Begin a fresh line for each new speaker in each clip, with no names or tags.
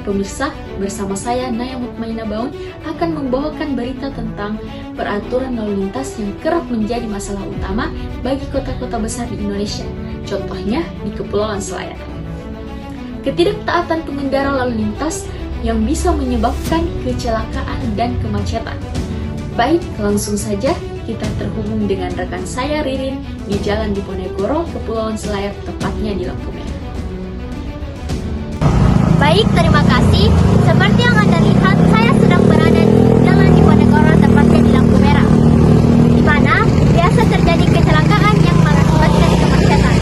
pemirsa, bersama saya Naya Mutmainah Baun akan membawakan berita tentang peraturan lalu lintas yang kerap menjadi masalah utama bagi kota-kota besar di Indonesia, contohnya di Kepulauan Selayar. Ketidaktaatan pengendara lalu lintas yang bisa menyebabkan kecelakaan dan kemacetan. Baik, langsung saja kita terhubung dengan rekan saya Ririn di Jalan Diponegoro, Kepulauan Selayar, tepatnya di Lampu Merah.
Baik, terima kasih. Seperti yang Anda lihat, saya sedang berada di Jalan Diponegoro, tepatnya di Lampu Merah, di mana biasa terjadi kecelakaan yang mengakibatkan kemacetan.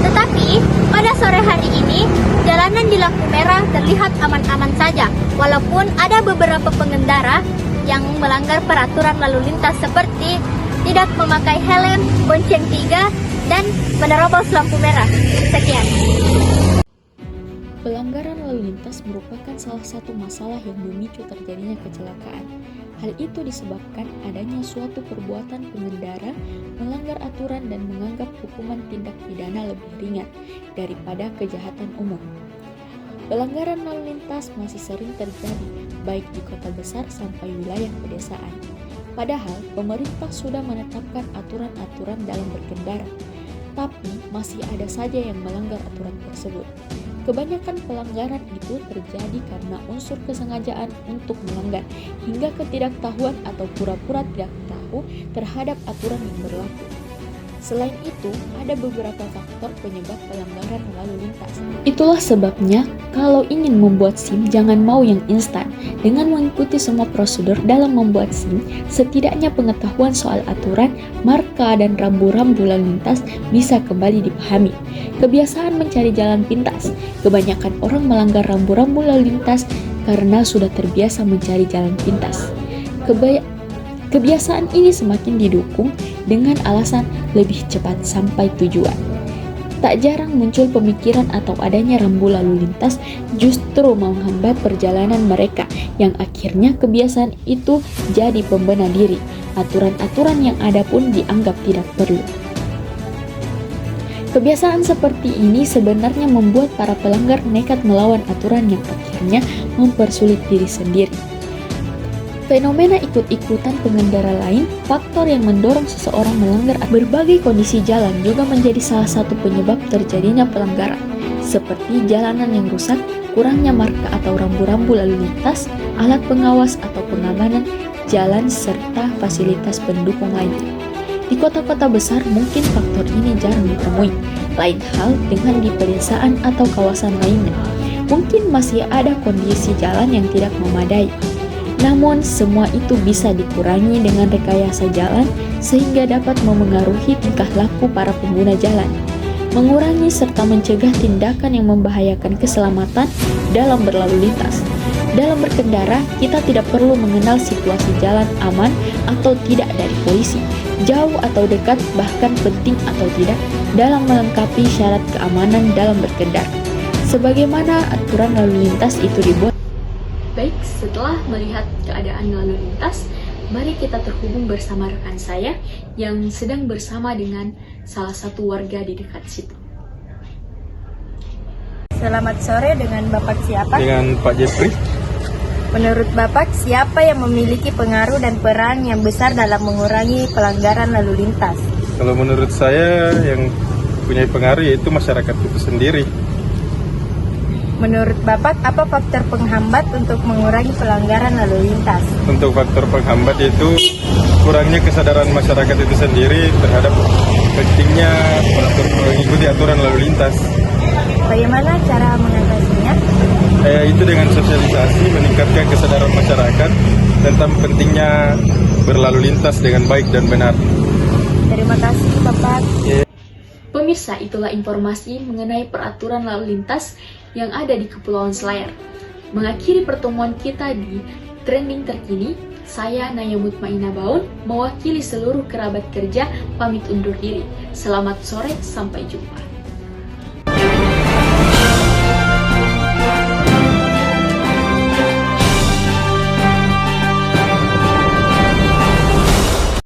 Tetapi, pada sore hari ini, jalanan di Lampu Merah terlihat aman-aman saja, walaupun ada beberapa pengendara yang melanggar peraturan lalu lintas seperti tidak memakai helm, bonceng 3, dan menerobos lampu merah. Sekian.
Pelanggaran lalu lintas merupakan salah satu masalah yang memicu terjadinya kecelakaan. Hal itu disebabkan adanya suatu perbuatan pengendara melanggar aturan dan menganggap hukuman tindak pidana lebih ringan daripada kejahatan umum. Pelanggaran lalu lintas masih sering terjadi, baik di kota besar sampai wilayah pedesaan. Padahal, pemerintah sudah menetapkan aturan-aturan dalam berkendara, tapi masih ada saja yang melanggar aturan tersebut. Kebanyakan pelanggaran itu terjadi karena unsur kesengajaan untuk melanggar, hingga ketidaktahuan atau pura-pura tidak tahu terhadap aturan yang berlaku. Selain itu, ada beberapa faktor penyebab pelanggaran lalu lintas. Itulah sebabnya, kalau ingin membuat SIM, jangan mau yang instan. Dengan mengikuti semua prosedur dalam membuat SIM, setidaknya pengetahuan soal aturan, marka, dan rambu-rambu lalu lintas bisa kembali dipahami. Kebiasaan mencari jalan pintas. Kebanyakan orang melanggar rambu-rambu lalu lintas karena sudah terbiasa mencari jalan pintas. Kebiasaan ini semakin didukung dengan alasan lebih cepat sampai tujuan. Tak jarang muncul pemikiran atau adanya rambu lalu lintas justru menghambat perjalanan mereka, yang akhirnya kebiasaan itu jadi pembena diri. Aturan-aturan yang ada pun dianggap tidak perlu. Kebiasaan seperti ini sebenarnya membuat para pelanggar nekat melawan aturan yang akhirnya mempersulit diri sendiri. Fenomena ikut-ikutan pengendara lain, faktor yang mendorong seseorang melanggar berbagai kondisi jalan juga menjadi salah satu penyebab terjadinya pelanggaran, seperti jalanan yang rusak, kurangnya marka atau rambu-rambu lalu lintas, alat pengawas atau pengamanan jalan, serta fasilitas pendukung lainnya. Di kota-kota besar mungkin faktor ini jarang ditemui, lain hal dengan di pedesaan atau kawasan lainnya. Mungkin masih ada kondisi jalan yang tidak memadai. Namun, semua itu bisa dikurangi dengan rekayasa jalan sehingga dapat memengaruhi tingkah laku para pengguna jalan, mengurangi serta mencegah tindakan yang membahayakan keselamatan dalam berlalu lintas. Dalam berkendara, kita tidak perlu mengenal situasi jalan aman atau tidak dari polisi, jauh atau dekat, bahkan penting atau tidak dalam melengkapi syarat keamanan dalam berkendara, sebagaimana aturan lalu lintas itu dibuat. Baik, setelah melihat keadaan lalu lintas, mari kita terhubung bersama rekan saya yang sedang bersama dengan salah satu warga di dekat situ.
Selamat sore, dengan Bapak siapa?
Dengan Pak Jeffrey.
Menurut Bapak, siapa yang memiliki pengaruh dan peran yang besar dalam mengurangi pelanggaran lalu lintas?
Kalau menurut saya yang punya pengaruh yaitu masyarakat itu sendiri.
Menurut Bapak, apa faktor penghambat untuk mengurangi pelanggaran lalu lintas?
Untuk faktor penghambat itu kurangnya kesadaran masyarakat itu sendiri terhadap pentingnya mengikuti aturan lalu lintas.
Bagaimana cara mengatasinya?
Itu dengan sosialisasi, meningkatkan kesadaran masyarakat tentang pentingnya berlalu lintas dengan baik dan benar.
Terima kasih, Bapak.
Pemirsa, itulah informasi mengenai peraturan lalu lintas yang ada di Kepulauan Selayar. Mengakhiri pertemuan kita di trending terkini, saya Naya Mutmainah Baun mewakili seluruh kerabat kerja pamit undur diri. Selamat sore, sampai jumpa.